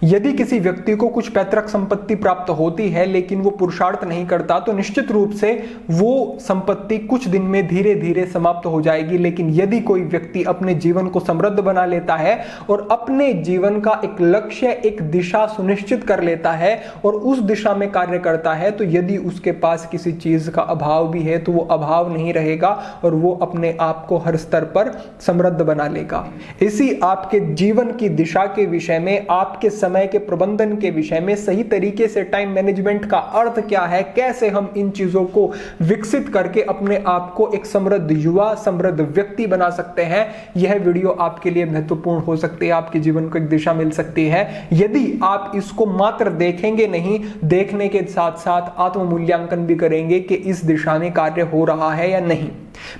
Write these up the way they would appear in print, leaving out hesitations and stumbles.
यदि किसी व्यक्ति को कुछ पैतृक संपत्ति प्राप्त होती है लेकिन वो पुरुषार्थ नहीं करता तो निश्चित रूप से वो संपत्ति कुछ दिन में धीरे धीरे समाप्त हो जाएगी। लेकिन यदि कोई व्यक्ति अपने जीवन को समृद्ध बना लेता है और अपने जीवन का एक लक्ष्य, एक दिशा सुनिश्चित कर लेता है और उस दिशा में कार्य करता है, तो यदि उसके पास किसी चीज का अभाव भी है तो वो अभाव नहीं रहेगा और वो अपने आप को हर स्तर पर समृद्ध बना लेगा। इसी आपके जीवन की दिशा के विषय में, आपके समय के प्रबंधन के विषय में, सही तरीके से टाइम मैनेजमेंट का अर्थ क्या है, कैसे हम इन चीजों को विकसित करके अपने आप को एक समृद्ध युवा, समृद्ध व्यक्ति बना सकते हैं, यह वीडियो आपके लिए महत्वपूर्ण हो सकती है। आपके जीवन को एक दिशा मिल सकती है यदि आप इसको मात्र देखेंगे नहीं, देखने के साथ साथ आत्म मूल्यांकन भी करेंगे कि इस दिशा में कार्य हो रहा है या नहीं।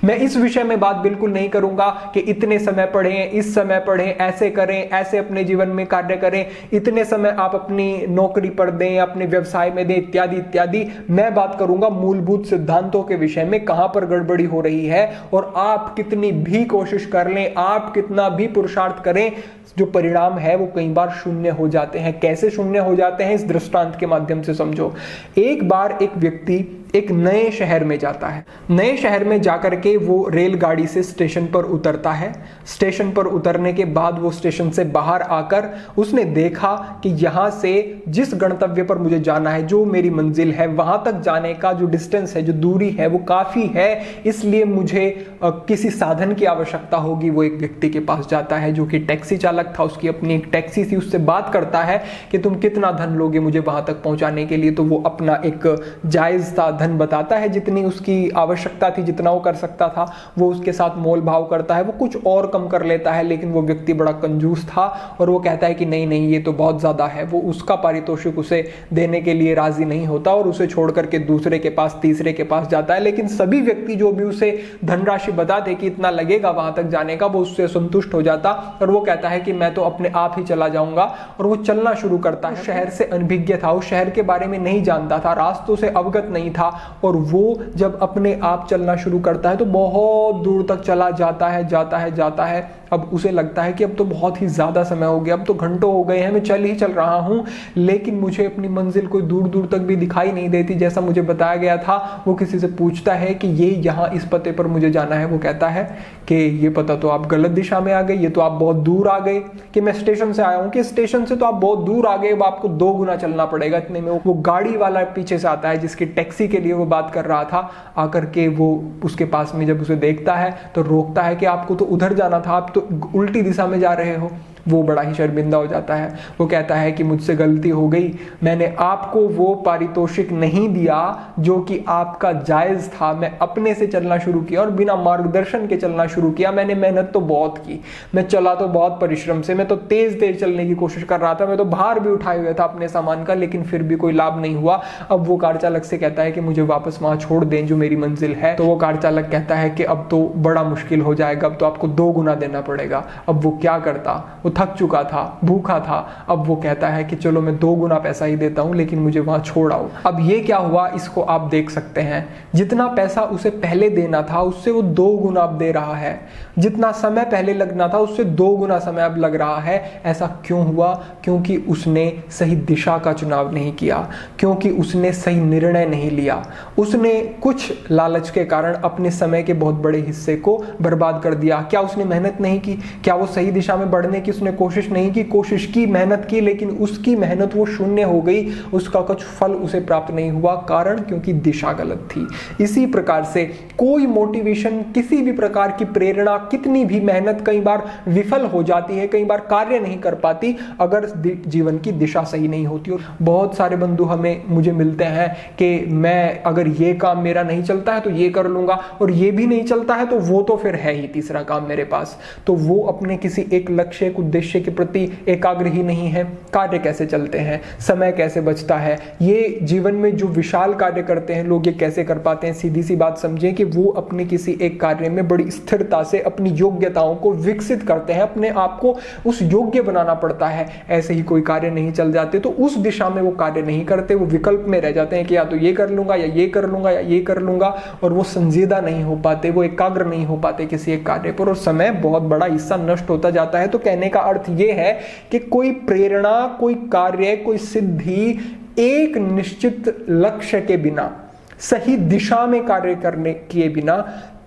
मैं इस विषय में बात बिल्कुल नहीं करूंगा कि इतने समय पढ़ें, इस समय पढ़ें, ऐसे करें, ऐसे अपने जीवन में कार्य करें, इतने समय आप अपनी नौकरी पर दें, अपने व्यवसाय में दें, इत्यादि इत्यादि। मैं बात करूंगा मूलभूत सिद्धांतों के विषय में, कहां पर गड़बड़ी हो रही है। और आप कितनी भी कोशिश कर लें, आप कितना भी पुरुषार्थ करें, जो परिणाम है वो कई बार शून्य हो जाते हैं। कैसे शून्य हो जाते हैं, इस दृष्टांत के माध्यम से समझो। एक बार एक व्यक्ति एक नए शहर में जाता है। नए शहर में जाकर के वो रेलगाड़ी से स्टेशन पर उतरता है। स्टेशन पर उतरने के बाद वो स्टेशन से बाहर आकर उसने देखा कि यहाँ से जिस गंतव्य पर मुझे जाना है, जो मेरी मंजिल है, वहां तक जाने का जो डिस्टेंस है, जो दूरी है, वो काफी है, इसलिए मुझे किसी साधन की आवश्यकता होगी। वो एक व्यक्ति के पास जाता है जो कि टैक्सी चालक था, उसकी अपनी एक टैक्सी थी। उससे बात करता है कि तुम कितना धन लोगे मुझे वहां तक पहुंचाने के लिए। तो वो अपना एक जायज था धन बताता है, जितनी उसकी आवश्यकता थी, जितना वो कर सकता था, वो उसके साथ मोल भाव करता है। वो कुछ और कम कर लेता है, लेकिन वो व्यक्ति बड़ा कंजूस था और वो कहता है कि नहीं नहीं, ये तो बहुत ज्यादा है। वो उसका पारितोषिक उसे देने के लिए राजी नहीं होता और उसे छोड़ करके दूसरे के पास, तीसरे के पास जाता है। लेकिन सभी व्यक्ति जो भी उसे धनराशि बताते कि इतना लगेगा वहां तक जाने का, वो उससे संतुष्ट हो जाता और वो कहता है कि मैं तो अपने आप ही चला जाऊंगा। और वो चलना शुरू करता है। शहर से अनभिज्ञ था, उस शहर के बारे में नहीं जानता था, रास्तों से अवगत नहीं था। और वो जब अपने आप चलना शुरू करता है तो बहुत दूर तक चला जाता है, जाता है, जाता है। अब उसे लगता है कि अब तो बहुत ही ज्यादा समय हो गया, अब तो घंटों हो गए हैं, मैं चल ही चल रहा हूं, लेकिन मुझे अपनी मंजिल कोई दूर दूर तक भी दिखाई नहीं देती जैसा मुझे बताया गया था। वो किसी से पूछता है कि ये यहाँ इस पते पर मुझे जाना है। वो कहता है कि ये पता तो आप गलत दिशा में आ गए, ये तो आप बहुत दूर आ गए। कि मैं स्टेशन से आया हूँ, कि स्टेशन से तो आप बहुत दूर आ गए, अब आपको 2 गुना चलना पड़ेगा। इतने में वो गाड़ी वाला पीछे से आता है जिसकी टैक्सी के लिए वो बात कर रहा था। आकर के वो उसके पास में जब उसे देखता है तो रोकता है कि आपको तो उधर जाना था, आप तो उल्टी दिशा में जा रहे हो। वो बड़ा ही शर्मिंदा हो जाता है। वो कहता है कि मुझसे गलती हो गई, मैंने आपको वो पारितोषिक नहीं दिया जो कि आपका जायज था। मैं अपने से चलना शुरू किया और बिना मार्गदर्शन के चलना शुरू किया। मैंने मेहनत तो बहुत की, मैं चला तो बहुत परिश्रम से, मैं तो तेज तेज चलने की कोशिश कर रहा था, मैं तो भार भी उठाए हुए था अपने सामान का, लेकिन फिर भी कोई लाभ नहीं हुआ। अब वो कार चालक से कहता है कि मुझे वापस वहां छोड़ दें जो मेरी मंजिल है। तो वो कार चालक कहता है कि अब तो बड़ा मुश्किल हो जाएगा, अब तो आपको 2 गुना देना पड़ेगा। अब वो क्या करता, वो थक चुका था, भूखा था। अब वो कहता है कि चलो मैं 2 गुना पैसा ही देता हूं, लेकिन मुझे वहां छोड़ आओ। अब ये क्या हुआ, इसको आप देख सकते हैं। जितना पैसा उसे पहले देना था उससे वो 2 गुना अब दे रहा है। जितना समय पहले लगना था उससे 2 गुना समय अब लग रहा है। ऐसा क्यों हुआ? क्योंकि उसने सही दिशा का चुनाव नहीं किया, क्योंकि उसने सही निर्णय नहीं लिया। उसने कुछ लालच के कारण अपने समय के बहुत बड़े हिस्से को बर्बाद कर दिया। क्या उसने मेहनत नहीं की? क्या वो सही दिशा में बढ़ने की उसने कोशिश नहीं की? कोशिश की, मेहनत की, लेकिन उसकी मेहनत वो शून्य हो गई, उसका कुछ फल उसे प्राप्त नहीं हुआ। कारण क्योंकि दिशा गलत थी। इसी प्रकार से कोई मोटिवेशन, किसी भी प्रकार की प्रेरणा, कितनी भी मेहनत कई बार विफल हो जाती है, कई बार कार्य नहीं कर पाती अगर जीवन की दिशा सही नहीं होती। और बहुत सारे बंधु मुझे मिलते हैं कि मैं अगर ये काम मेरा नहीं चलता है तो ये कर लूंगा, और ये भी नहीं चलता है तो वो तो फिर है ही तीसरा काम मेरे पास। तो वो अपने किसी एक लक्ष्य, एक उद्देश्य के प्रति एकाग्र ही नहीं है। कार्य कैसे चलते हैं, समय कैसे बचता है, ये जीवन में जो विशाल कार्य करते हैं लोग, ये कैसे कर पाते हैं? सीधी सी बात समझें कि वो अपने किसी एक कार्य में बड़ी स्थिरता से अपनी योग्यताओं को विकसित करते हैं, अपने आप को उस योग्य बनाना पड़ता है। ऐसे ही कोई कार्य नहीं चल जाते तो उस दिशा में वो कार्य नहीं करते, वो विकल्प में रह जाते हैं कि या तो ये कर लूंगा, या ये कर लूंगा, या ये कर लूंगा, और वो संजीदा नहीं हो पाते, वो एकाग्र नहीं हो पाते किसी एक कार्य पर, और समय बहुत बड़ा हिस्सा नष्ट होता जाता है। तो कहने का इसका अर्थ यह है कि कोई प्रेरणा, कोई कार्य, कोई सिद्धि एक निश्चित लक्ष्य के बिना, सही दिशा में कार्य करने किए बिना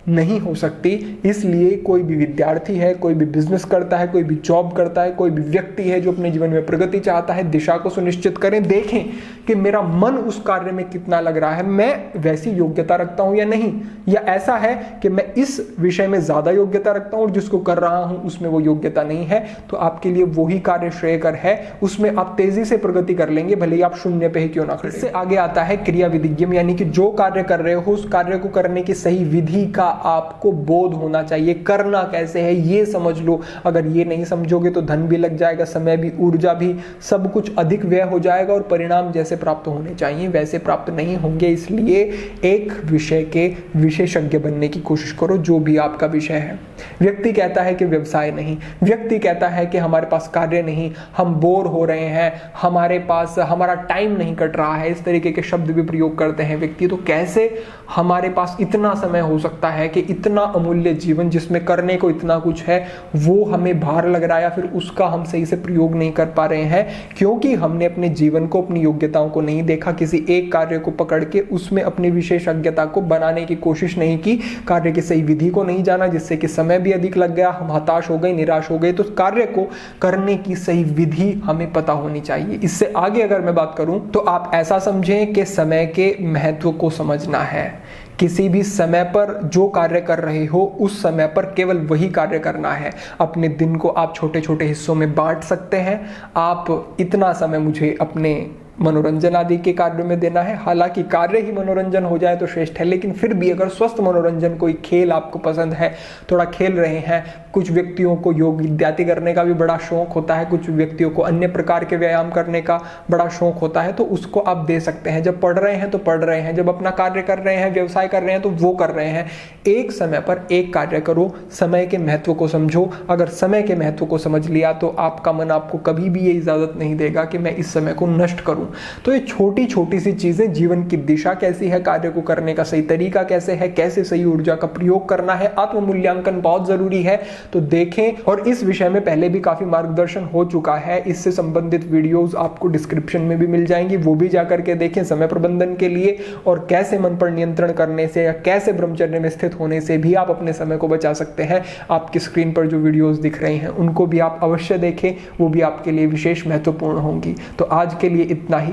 नहीं हो सकती। इसलिए कोई भी विद्यार्थी है, कोई भी बिजनेस करता है, कोई भी जॉब करता है, कोई भी व्यक्ति है जो अपने जीवन में प्रगति चाहता है, दिशा को सुनिश्चित करें, देखें कि मेरा मन उस कार्य में कितना लग रहा है, मैं वैसी योग्यता रखता हूं या नहीं, या ऐसा है कि मैं इस विषय में ज्यादा योग्यता रखता हूं और जिसको कर रहा हूं उसमें वो योग्यता नहीं है, तो आपके लिए वही कार्य श्रेयकर है, उसमें आप तेजी से प्रगति कर लेंगे, भले ही आप शून्य पे ही क्यों ना खड़े। इससे आगे आता है क्रिया विधिज्ञम, यानी कि जो कार्य कर रहे हो उस कार्य को करने की सही विधि का आपको बोध होना चाहिए, करना कैसे है ये समझ लो। अगर ये नहीं समझोगे तो धन भी लग जाएगा, समय भी, ऊर्जा भी, सब कुछ अधिक व्यय हो जाएगा और परिणाम जैसे प्राप्त होने चाहिए वैसे प्राप्त नहीं होंगे। इसलिए एक विषय के विशेषज्ञ बनने की कोशिश करो, जो भी आपका विषय है। व्यक्ति कहता है कि व्यवसाय नहीं, व्यक्ति कहता है कि हमारे पास कार्य नहीं, हम बोर हो रहे हैं, हमारे पास हमारा टाइम नहीं कट रहा है, इस तरीके के शब्द भी प्रयोग करते हैं व्यक्ति। तो कैसे हमारे पास इतना समय हो सकता है कि इतना अमूल्य जीवन जिसमें करने को इतना कुछ है वो हमें भार लग रहा है, या फिर उसका हम सही से प्रयोग नहीं कर पा रहे हैं, क्योंकि हमने अपने जीवन को, अपनी योग्यताओं को नहीं देखा, किसी एक कार्य को पकड़ के उसमें अपनी विशेषज्ञता को बनाने की कोशिश नहीं की, कार्य की सही विधि को नहीं जाना, जिससे कि समय भी अधिक लग गया, हम हताश हो गए, निराश हो गए। तो कार्य को करने की सही विधि हमें पता होनी चाहिए। इससे आगे अगर मैं बात करूं तो आप ऐसा समझें कि समय के महत्व को समझना है। किसी भी समय पर जो कार्य कर रहे हो उस समय पर केवल वही कार्य करना है। अपने दिन को आप छोटे छोटे हिस्सों में बांट सकते हैं। आप इतना समय मुझे अपने मनोरंजन आदि के कार्यों में देना है, हालांकि कार्य ही मनोरंजन हो जाए तो श्रेष्ठ है, लेकिन फिर भी अगर स्वस्थ मनोरंजन, कोई खेल आपको पसंद है, थोड़ा खेल रहे हैं, कुछ व्यक्तियों को योग इत्यादि करने का भी बड़ा शौक होता है, कुछ व्यक्तियों को अन्य प्रकार के व्यायाम करने का बड़ा शौक होता है, तो उसको आप दे सकते हैं। जब पढ़ रहे हैं तो पढ़ रहे हैं, जब अपना कार्य कर रहे हैं, व्यवसाय कर रहे हैं तो वो कर रहे हैं। एक समय पर एक कार्य करो, समय के महत्व को समझो। अगर समय के महत्व को समझ लिया तो आपका मन आपको कभी भी ये इजाजत नहीं देगा कि मैं इस समय को नष्ट करूं। तो ये छोटी छोटी सी चीजें, जीवन की दिशा कैसी है, कार्य को करने का सही तरीका कैसे है, कैसे सही ऊर्जा का प्रयोग करना है, आत्म मूल्यांकन बहुत जरूरी है, तो देखें। और इस विषय में पहले भी काफी मार्गदर्शन हो चुका है, इससे संबंधित वीडियोस आपको डिस्क्रिप्शन में भी मिल जाएंगी, वो भी जाकर के देखें। समय प्रबंधन के लिए और कैसे मन पर नियंत्रण करने से या कैसे ब्रह्मचर्य में स्थित होने से भी आप अपने समय को बचा सकते हैं। आपकी स्क्रीन पर जो वीडियोस दिख रहे हैं उनको भी आप अवश्य देखें, वो भी आपके लिए विशेष महत्वपूर्ण होंगी। तो आज के लिए इतना ही।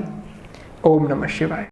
ओम नमः शिवाय।